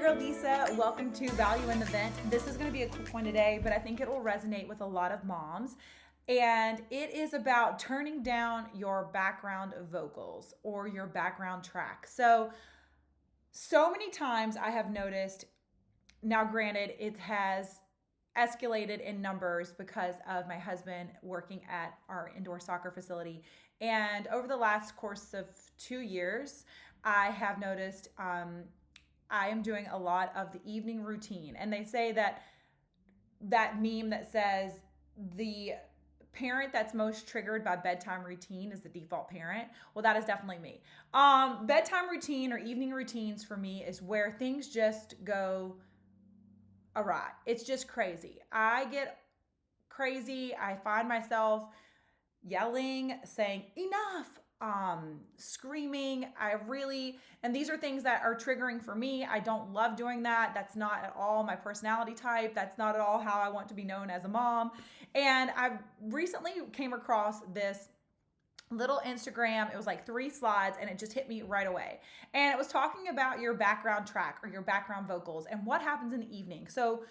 girl Lisa. Welcome to Value in the Vent. This is going to be a quick one today, but I think it will resonate with a lot of moms. And it is about turning down your background vocals or your background track. So many times I have noticed, now granted, it has escalated in numbers because of my husband working at our indoor soccer facility. And over the last course of 2 years, I have noticed I am doing a lot of the evening routine. And they say that meme that says the parent that's most triggered by bedtime routine is the default parent. Well, that is definitely me. Bedtime routine or evening routines for me is where things just go awry. It's just crazy. I get crazy. I find myself yelling, saying enough, screaming. And these are things that are triggering for me. I don't love doing that. That's not at all my personality type. That's not at all how I want to be known as a mom. And I recently came across this little Instagram. It was like 3 slides and it just hit me right away. And it was talking about your background track or your background vocals and what happens in the evening. So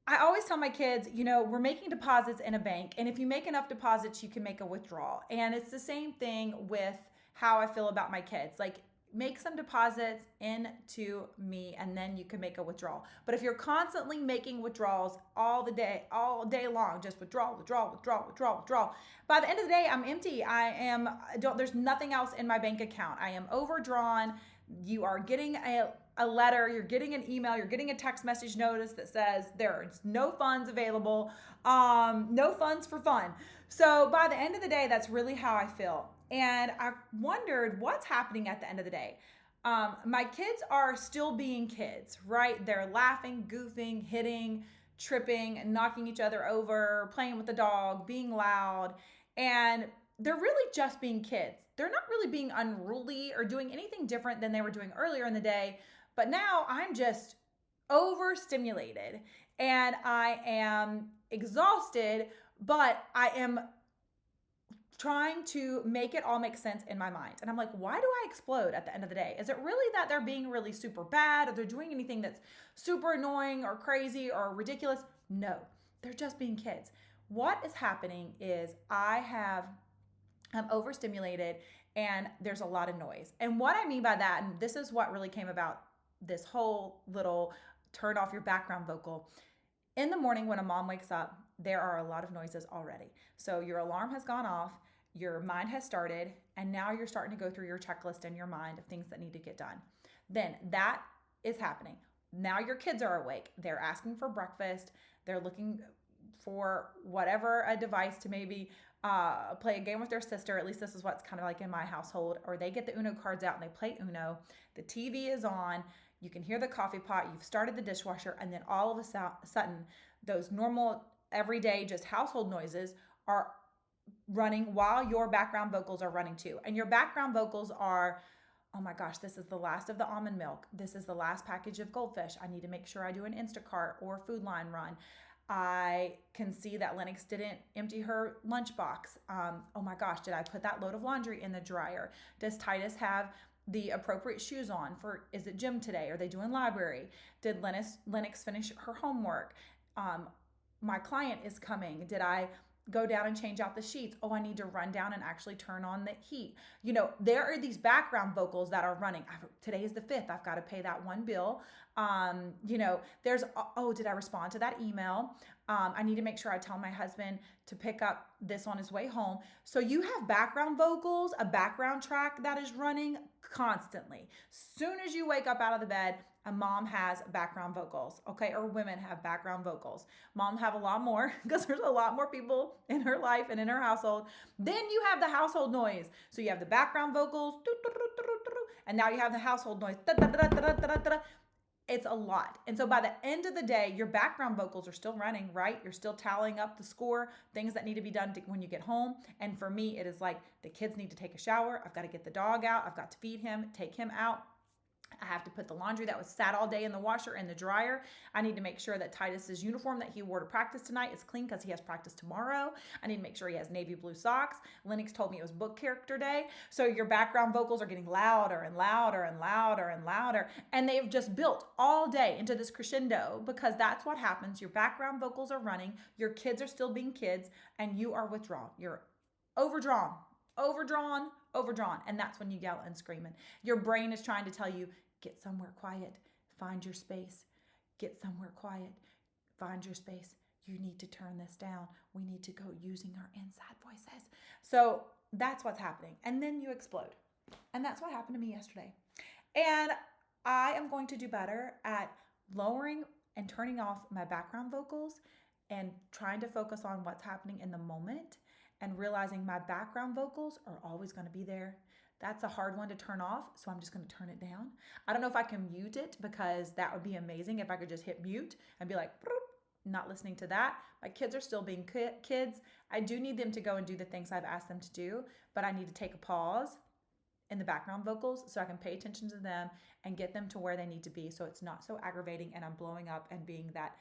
I always tell my kids, we're making deposits in a bank, and if you make enough deposits, you can make a withdrawal. And it's the same thing with how I feel about my kids. Like, make some deposits into me, and then you can make a withdrawal. But if you're constantly making withdrawals all day long, just withdrawal, by the end of the day, I'm empty. There's nothing else in my bank account. I am overdrawn. You are getting a letter, you're getting an email, you're getting a text message notice that says there's no funds available, no funds for fun. So by the end of the day, that's really how I feel. And I wondered what's happening at the end of the day. My kids are still being kids, right? They're laughing, goofing, hitting, tripping, knocking each other over, playing with the dog, being loud. And they're really just being kids. They're not really being unruly or doing anything different than they were doing earlier in the day. But now I'm just overstimulated and I am exhausted, but I am trying to make it all make sense in my mind. And I'm like, why do I explode at the end of the day? Is it really that they're being really super bad or they're doing anything that's super annoying or crazy or ridiculous? No, they're just being kids. What is happening is I'm overstimulated and there's a lot of noise. And what I mean by that, and this is what really came about this whole little turn off your background vocal. In the morning when a mom wakes up, there are a lot of noises already. So your alarm has gone off, your mind has started, and now you're starting to go through your checklist in your mind of things that need to get done. Then that is happening. Now your kids are awake. They're asking for breakfast. They're looking for whatever a device to maybe play a game with their sister. At least this is what's kind of like in my household. Or they get the Uno cards out and they play Uno. The TV is on. You can hear the coffee pot. You've started the dishwasher. And then all of a sudden, those normal, everyday, just household noises are running while your background vocals are running too. And your background vocals are, oh my gosh, this is the last of the almond milk. This is the last package of Goldfish. I need to make sure I do an Instacart or Food Line run. I can see that Lennox didn't empty her lunchbox. Oh my gosh, did I put that load of laundry in the dryer? Does Titus have the appropriate shoes on is it gym today? Are they doing library? Did Lennox finish her homework? My client is coming. Did I go down and change out the sheets? Oh, I need to run down and actually turn on the heat. There are these background vocals that are running. Today is the 5th. I've got to pay that one bill. Did I respond to that email? I need to make sure I tell my husband to pick up this on his way home. So you have background vocals, a background track that is running constantly. Soon as you wake up out of the bed, a mom has background vocals, okay? Or women have background vocals. Moms have a lot more because there's a lot more people in her life and in her household. Then you have the household noise. So you have the background vocals, and now you have the household noise. It's a lot. And so by the end of the day, your background vocals are still running, right? You're still tallying up the score, things that need to be done when you get home. And for me, it is like the kids need to take a shower. I've got to get the dog out. I've got to feed him, take him out. I have to put the laundry that was sat all day in the washer in the dryer. I need to make sure that Titus's uniform that he wore to practice tonight is clean because he has practice tomorrow. I need to make sure he has navy blue socks. Lennox told me it was book character day. So your background vocals are getting louder and louder and louder and louder. And they've just built all day into this crescendo because that's what happens. Your background vocals are running. Your kids are still being kids and you are withdrawn. You're overdrawn, overdrawn, overdrawn. And that's when you yell and scream. And your brain is trying to tell you, get somewhere quiet, find your space, get somewhere quiet, find your space. You need to turn this down. We need to go using our inside voices. So that's what's happening. And then you explode. And that's what happened to me yesterday. And I am going to do better at lowering and turning off my background vocals and trying to focus on what's happening in the moment and realizing my background vocals are always going to be there. That's a hard one to turn off, so I'm just going to turn it down. I don't know if I can mute it because that would be amazing if I could just hit mute and be like, not listening to that. My kids are still being kids. I do need them to go and do the things I've asked them to do, but I need to take a pause in the background vocals so I can pay attention to them and get them to where they need to be so it's not so aggravating and I'm blowing up and being that,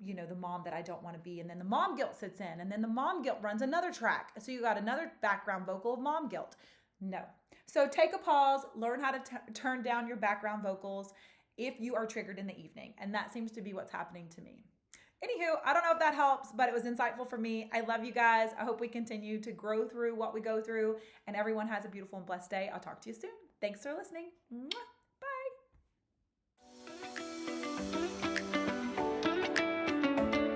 the mom that I don't want to be. And then the mom guilt sits in and then the mom guilt runs another track. So you got another background vocal of mom guilt. No. So take a pause, learn how to turn down your background vocals if you are triggered in the evening. And that seems to be what's happening to me. Anywho, I don't know if that helps, but it was insightful for me. I love you guys. I hope we continue to grow through what we go through and everyone has a beautiful and blessed day. I'll talk to you soon. Thanks for listening. Mwah.